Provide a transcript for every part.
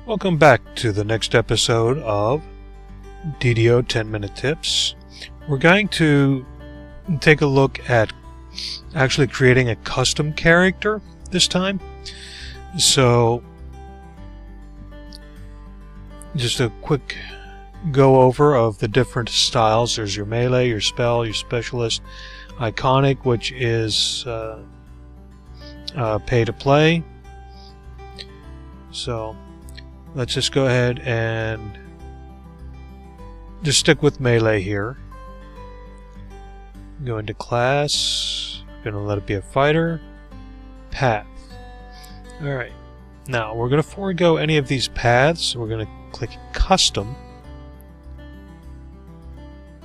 Welcome back to the next episode of DDO 10-Minute Tips. We're going to take a look at actually creating a custom character this time. So, just a quick go over of the different styles. There's your melee, your spell, your specialist, iconic, which is pay to play. So let's just go ahead and just stick with melee here. Go into class, going to let it be a fighter, path. Alright, now we're going to forego any of these paths. We're going to click custom,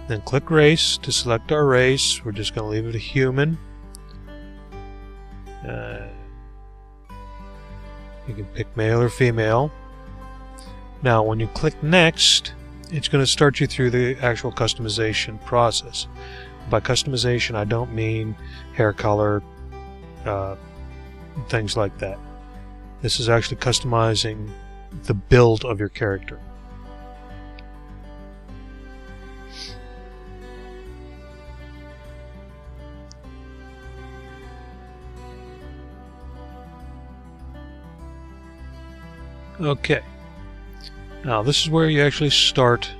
then click race to select our race. We're just going to leave it a human. You can pick male or female. Now when you click next, it's going to start you through the actual customization process. By customization, I don't mean hair color, things like that. This is actually customizing the build of your character. Okay. Now this is where you actually start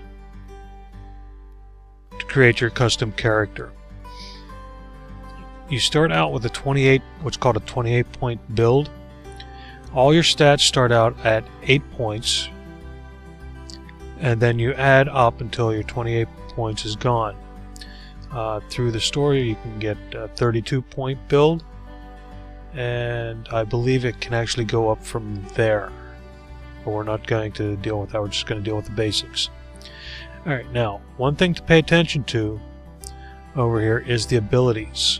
to create your custom character. You start out with a what's called a 28 point build. All your stats start out at 8 points, and then you add up until your 28 points is gone. Through the story you can get a 32 point build, and I believe it can actually go up from there. But we're not going to deal with that, we're just going to deal with the basics. Alright, now, one thing to pay attention to over here is the abilities.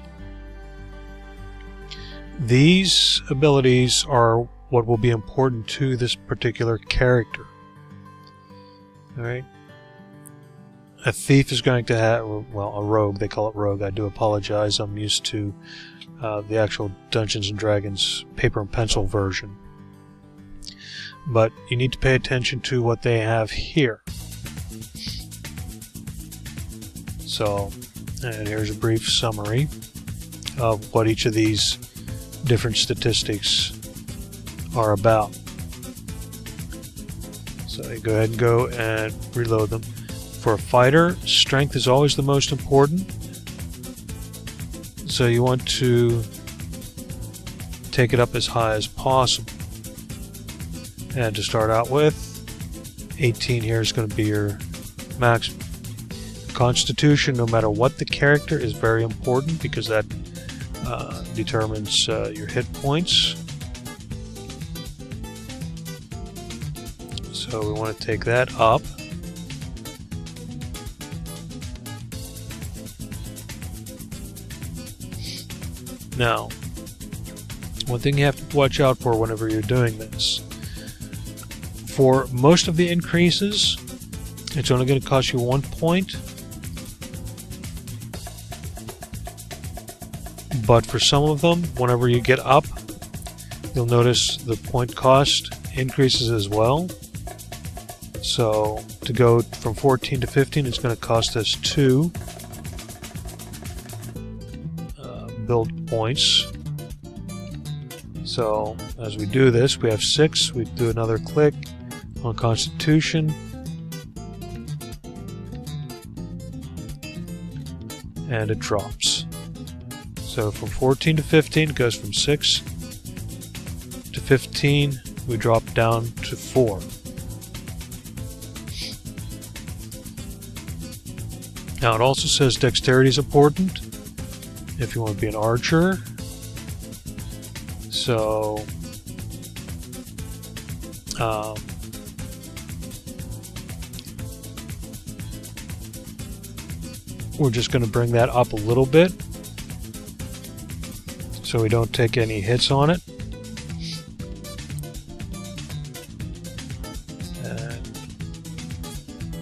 These abilities are what will be important to this particular character. Alright? A thief is going to have, well, a rogue, they call it rogue, I do apologize, I'm used to the actual Dungeons & Dragons paper and pencil version. But you need to pay attention to what they have here. So, and here's a brief summary of what each of these different statistics are about. So you go ahead and go and reload them. For a fighter, strength is always the most important. So you want to take it up as high as possible. And to start out with, 18 here is going to be your maximum. Constitution, no matter what the character, is very important because that determines your hit points. So we want to take that up. Now, one thing you have to watch out for whenever you're doing this. For most of the increases, it's only going to cost you 1 point. But for some of them, whenever you get up, you'll notice the point cost increases as well. So to go from 14 to 15, it's going to cost us 2 build points. So as we do this, we have 6. We do another click on Constitution, and it drops. So from 14 to 15 it goes from 6 to 15, we drop down to 4. Now it also says dexterity is important if you want to be an archer. So we're just going to bring that up a little bit so we don't take any hits on it. And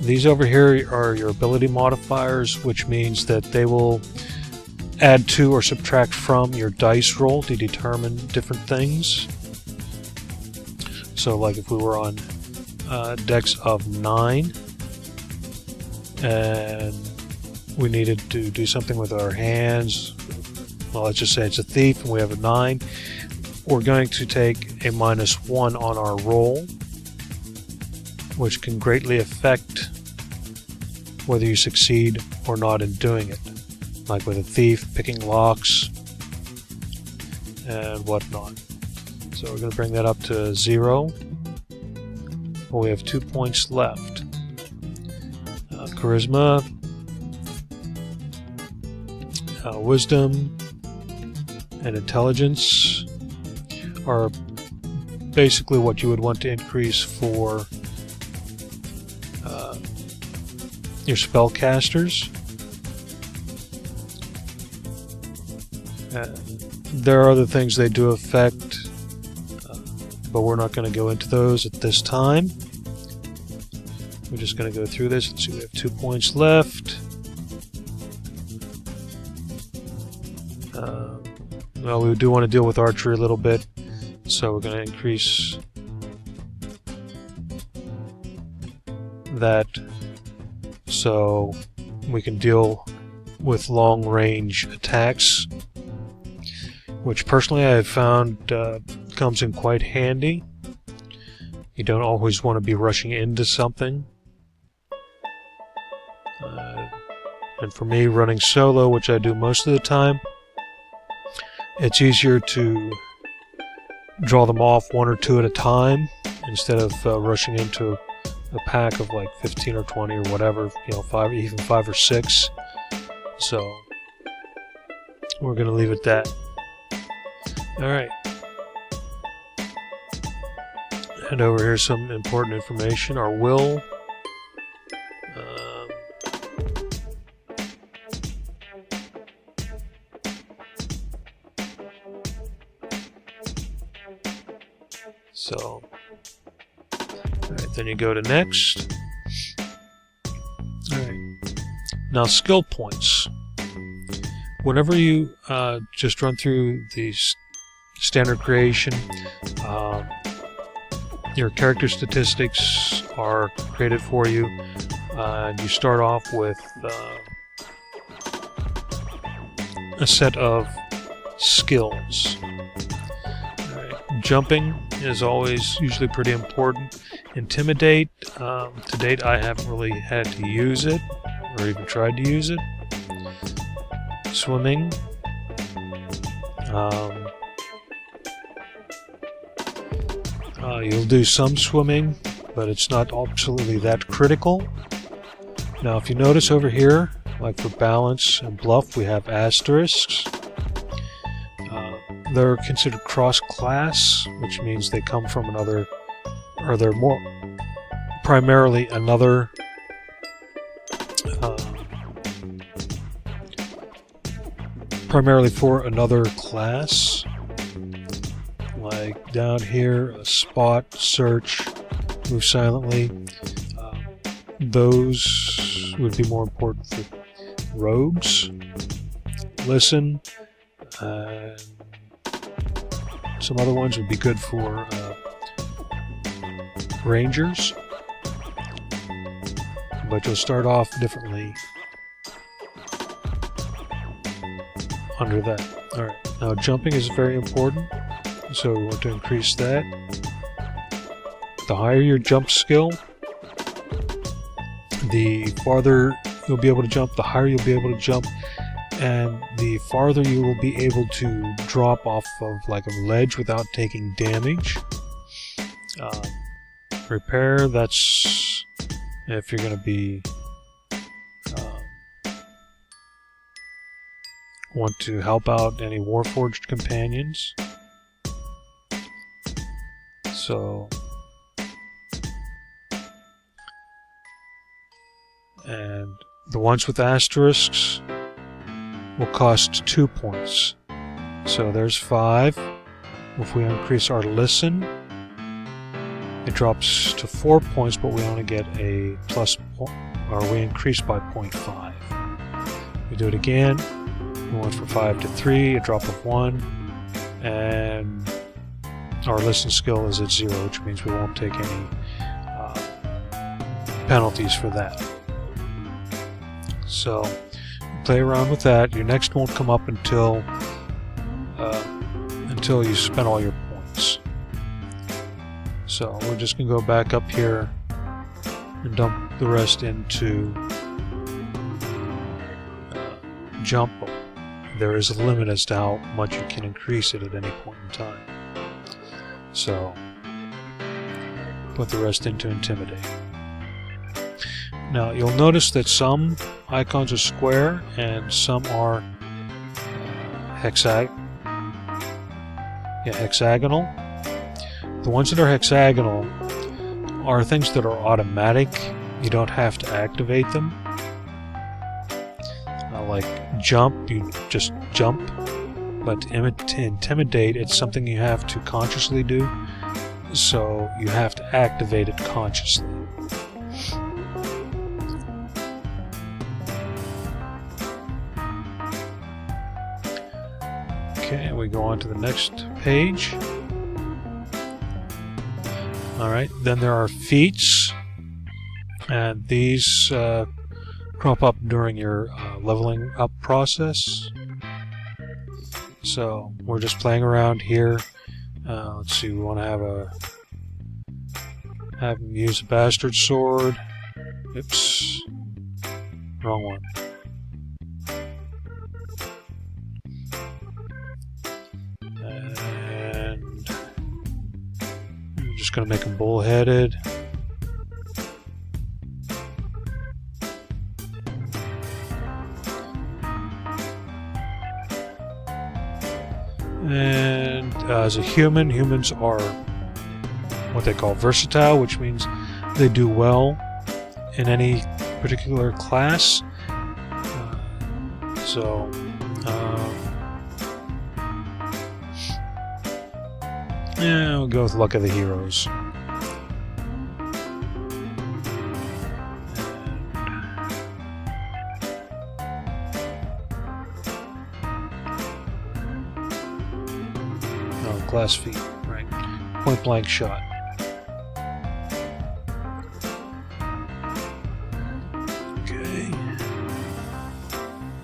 these over here are your ability modifiers, which means that they will add to or subtract from your dice roll to determine different things. So like if we were on dex of 9, and we needed to do something with our hands. Well, let's just say it's a thief and we have a 9. We're going to take a -1 on our roll, which can greatly affect whether you succeed or not in doing it, like with a thief, picking locks, and whatnot. So we're going to bring that up to 0. Well, we have 2 points left. Charisma, wisdom, and intelligence are basically what you would want to increase for your spellcasters. There are other things they do affect, but we're not going to go into those at this time. We're just going to go through this and see we have 2 points left. Well, we do want to deal with archery a little bit, so we're going to increase that so we can deal with long-range attacks, which personally I have found comes in quite handy. You don't always want to be rushing into something. And for me, running solo, which I do most of the time, it's easier to draw them off 1 or 2 at a time instead of rushing into a pack of like 15 or 20 or whatever, you know, even 5 or 6. So we're going to leave it at that. Alright. And over here some important information. Our will. So, alright, then you go to next. Alright. Now skill points. Whenever you just run through the standard creation, your character statistics are created for you. You start off with a set of skills. Jumping is always usually pretty important. Intimidate, to date I haven't really had to use it or even tried to use it. Swimming, you'll do some swimming, but it's not absolutely that critical. Now if you notice over here, like for balance and bluff, we have asterisks. They're considered cross-class, which means they come from another, or they're more primarily another primarily for another class. Like down here, a spot, search, move silently. Those would be more important for rogues. Listen, and some other ones would be good for rangers, but you'll start off differently under that. Alright, now jumping is very important, so we want to increase that. The higher your jump skill, the farther you'll be able to jump, the higher you'll be able to jump, and the farther you will be able to drop off of like a ledge without taking damage. Repair, that's if you're going to be want to help out any Warforged companions. So, and the ones with asterisks will cost 2 points. So there's 5. If we increase our listen, it drops to 4 points, but we only get a plus, or we increase by 0.5. We do it again. We went from 5 to 3, a drop of 1, and our listen skill is at 0, which means we won't take any penalties for that. So play around with that. Your next won't come up until you spend all your points. So we're just going to go back up here and dump the rest into jump. There is a limit as to how much you can increase it at any point in time. So put the rest into intimidate. Now you'll notice that some icons are square and some are hexagonal. The ones that are hexagonal are things that are automatic. You don't have to activate them. Like jump, you just jump. But to intimidate, it's something you have to consciously do. So you have to activate it consciously. Okay, we go on to the next page. Alright, then there are feats, and these crop up during your leveling up process. So we're just playing around here. Let's see, we want to have him use a bastard sword. Oops, wrong one. And I'm just going to make him bullheaded. And as a human, humans are what they call versatile, which means they do well in any particular class. Yeah, we'll go with luck of the heroes. Glass feet, right? Point blank shot. Okay.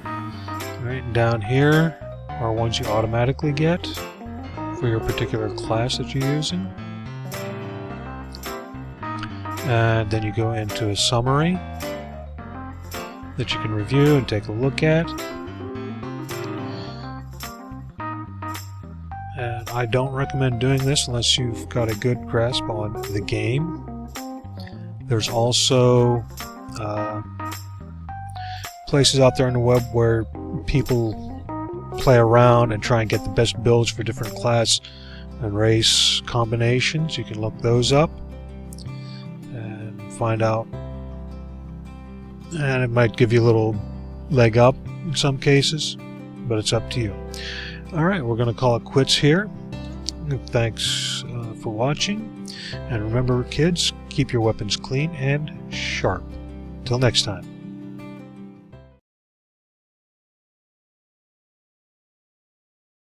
Alright, down here are ones you automatically get for your particular class that you're using. And then you go into a summary that you can review and take a look at. And I don't recommend doing this unless you've got a good grasp on the game. There's also places out there on the web where people play around and try and get the best builds for different class and race combinations. You can look those up and find out. And it might give you a little leg up in some cases, but it's up to you. Alright, we're going to call it quits here. Thanks for watching. And remember, kids, keep your weapons clean and sharp. Till next time.